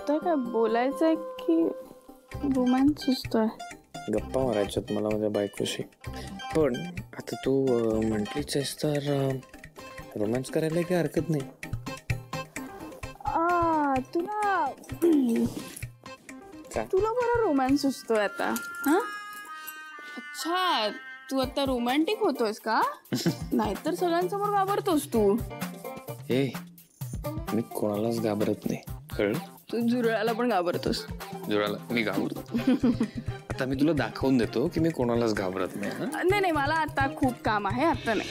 सुचतंय काय बोलायचंय की रोमॅन्स सुचतोय? गप्पा मारायच्यात मला माझ्या बायकोशी. पण आता तू म्हटलीच आहेस तर रोमॅन्स करायला काही हरकत नाही. तुला तुला बरं रोमॅन्स सुचतोय आता? हा अच्छा, तू आता रोमॅन्टिक होतोयस का? नाहीतर सगळ्यांसमोर घाबरतोस तू. हे मी कोणालाच घाबरत नाही, कळलं? तू झुरळाला पण घाबरतोस. जुळाला मी घाबरतो. आता मी तुला दाखवून देतो की मी कोणालाच घाबरत नाही. नाही नाही, मला आता खूप काम आहे, आता नाही.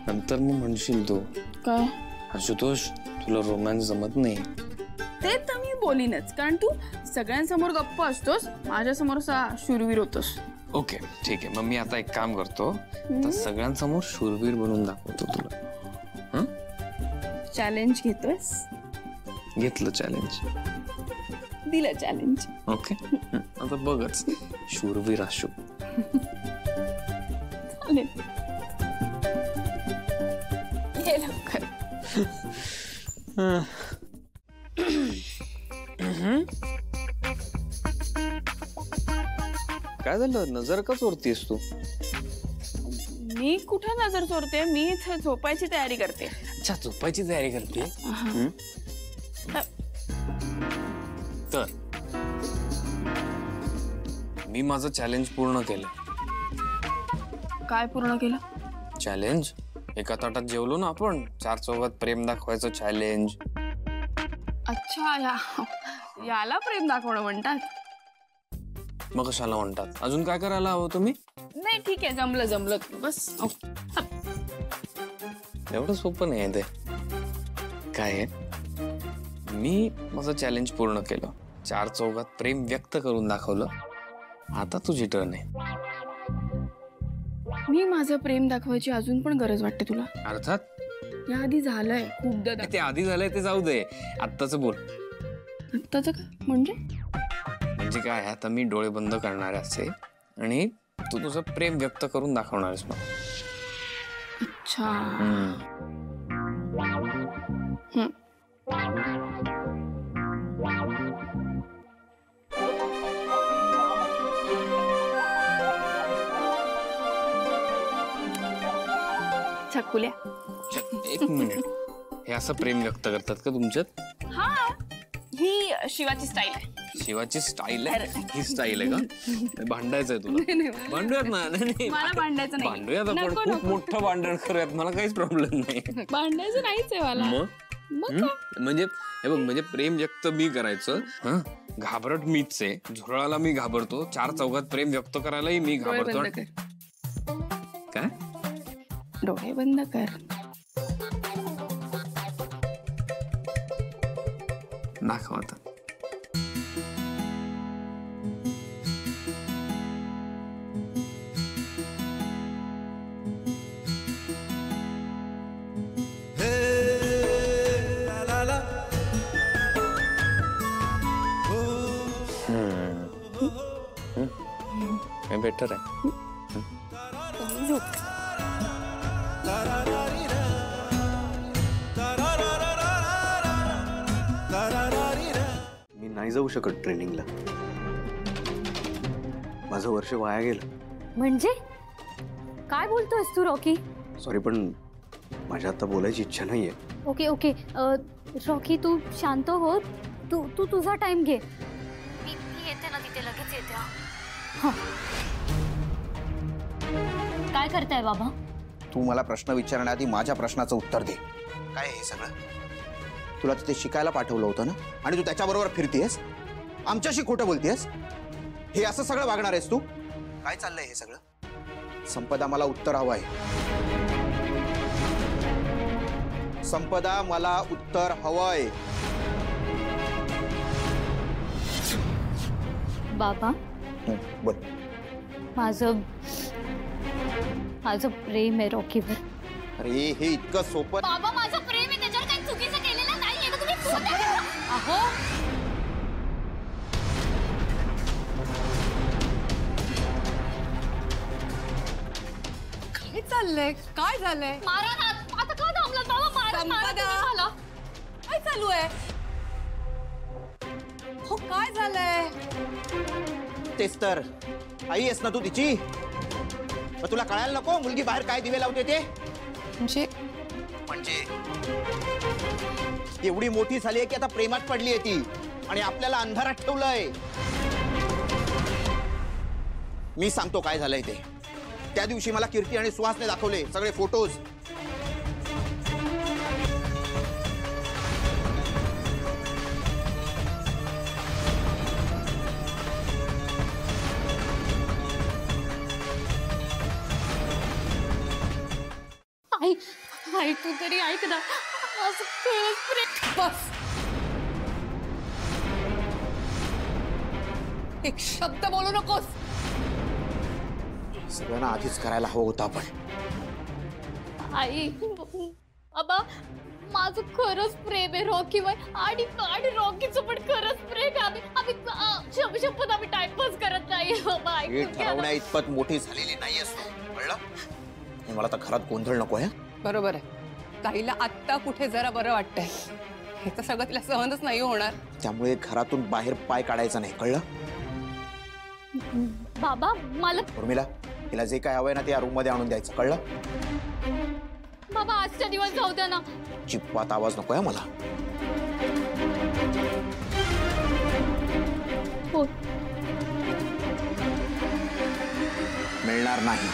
नंतर मग म्हणशील तू काय आशुतोष तुला रोमॅन्स जमत नाही. ते तर मी बोलीनच, कारण तू सगळ्यांसमोर गप्प असतोस, माझ्यासमोर असा शूरवीर होतोस. ओके ठीक आहे, मग मी आता एक काम करतो, आता सगळ्यांसमोर शूरवीर बनवून दाखवतो तुला. चॅलेंज घेतोयस? घेतलं चॅलेंज, दिलं चॅलेंज. ओके आता बघच शूरवीर आशू. चालेल, ये लवकर. काय झालं, नजर का चोरतीयस तू? मी कुठे नजर चोरते, मी इथे झोपायची तयारी करते. अच्छा, झोपायची तयारी करते. तर मी माझं चॅलेंज पूर्ण केलं. काय पूर्ण केलं? चॅलेंज एका ताटात जेवलो ना आपण, 4 चौघात प्रेम दाखवायचं चॅलेंज. अच्छा, याला प्रेम दाखवणं म्हणतात? मग कशाला म्हणतात? अजून काय करायला हवं तुम्ही? नाही ठीक आहे, जमलं जमलं बस. एवढं सोपं नाही आहे ते. काय आहे, मी माझं चॅलेंज पूर्ण केलं, 4 चौघात प्रेम व्यक्त करून दाखवलं. आता तुझी टर्न आहे. मी माझं प्रेम दाखवायची अजून पण गरज वाटते तुला? अर्थात या आधी झालंय खूपदा. ते आधी झालंय ते जाऊ दे, आत्ताच बोल. आत्ताच का म्हणजे? म्हणजे काय, आता मी डोळे बंद करणार असे आणि तू तुझं प्रेम व्यक्त करून दाखवणार आहेस मला. अच्छा. छकुल्या, एक मिनिट, हे असं प्रेम व्यक्त करतात का तुमच्यात? हा, ही शिवाची स्टाईल आहे. शिवाची स्टाईल आहे? ही स्टाईल आहे का? भांडायचंय तुला? भांडूयात ना. नाही मला भांडायचं नाही. भांडूयात आपण, खूप मोठं भांडण करूयात, मला काहीच प्रॉब्लेम नाही. भांडायचं नाहीच आहे मला. म्हणजे हे बघ, म्हणजे प्रेम व्यक्त मी करायचं, घाबरट मीच आहे, झुरळाला मी घाबरतो, 4 चौघात प्रेम व्यक्त करायलाही मी घाबरतो. काय? डोळे बंद कर. दाखव आता. बेटर आहे. मी नाही जाऊ शकत ट्रेनिंगला, माझं वर्ष वाया गेलं. म्हणजे काय बोलतोयस तू रॉकी? सॉरी, पण माझ्या आता बोलायची इच्छा नाहीये. ओके ओके रॉकी, तू शांत हो. तू तू तुझा टाइम घे. मी येते ना तिथे, लगेच येते. काय करताय बाबा? तू मला प्रश्न विचारण्याआधी माझ्या प्रश्नाचं उत्तर दे. काय हे सगळं? तुला तिथे शिकायला पाठवलं होतं ना, आणि तू त्याच्याबरोबर फिरतेस, आमच्याशी खोटं बोलतेस. हे असं सगळं वागणार आहेस तू? काय चाललंय हे सगळं? संपदा, मला उत्तर हवं आहे. संपदा, मला उत्तर हवंय. बाबा, बोल. माझं प्रेम आहे रॉकीवर. अरे हे इतकं सोपं? बाबा, माझं प्रेम आहे, त्याच्यावर काही चुकीचं केलेलं नाहीये ना तुम्ही. अहो, काय चाललंय? काय झालंय? मारा ना आता. का थांबलात बाबा? मारा तुम्ही मला. काय चालू आहे? अहो काय झालंय? तेच तर आई आहेस ना तू तिची, मग तुला कळायला नको मुलगी बाहेर काय दिवे लावते ते? म्हणजे एवढी मोठी झाली आहे की आता प्रेमात पडली आहे ती आणि आपल्याला अंधारात ठेवलंय. मी सांगतो काय झालंय ते. त्या दिवशी मला कीर्ती आणि सुहासने दाखवले सगळे फोटोज. आई आई तू तरी ऐक ना, असं खरंच प्रेम. बस, एक शब्द बोलू नकोस. सगळ्यांना आधीच करायला हवं होतं आपण. आई बाबा माझं खरंच प्रेम आहे रॉकीवर, आणि रॉकीचं पण खरंच प्रेम आहे. आम्ही शपथ आम्ही टाइमपास करत नाही बाबा. हे ठरवण्या इतपत मोठी झालेली नाहीयेस तू, कळलं? आणि मला तर घरात गोंधळ नको आहे. बरोबर आहे, ताईला आत्ता कुठे जरा बरं वाटतंय. हे तर सगळं तिला सहनच नाही होणार. त्यामुळे घरातून बाहेर पाय काढायचा नाही, कळलं? बाबा मला उर्मिला, तिला जे काय हवंय ना ते या रूम मध्ये आणून द्यायचं, कळलं? बाबा आजच्या दिवस जाऊ द्या ना. चिप्पात आवाज नकोय मला. हो मिळणार नाही.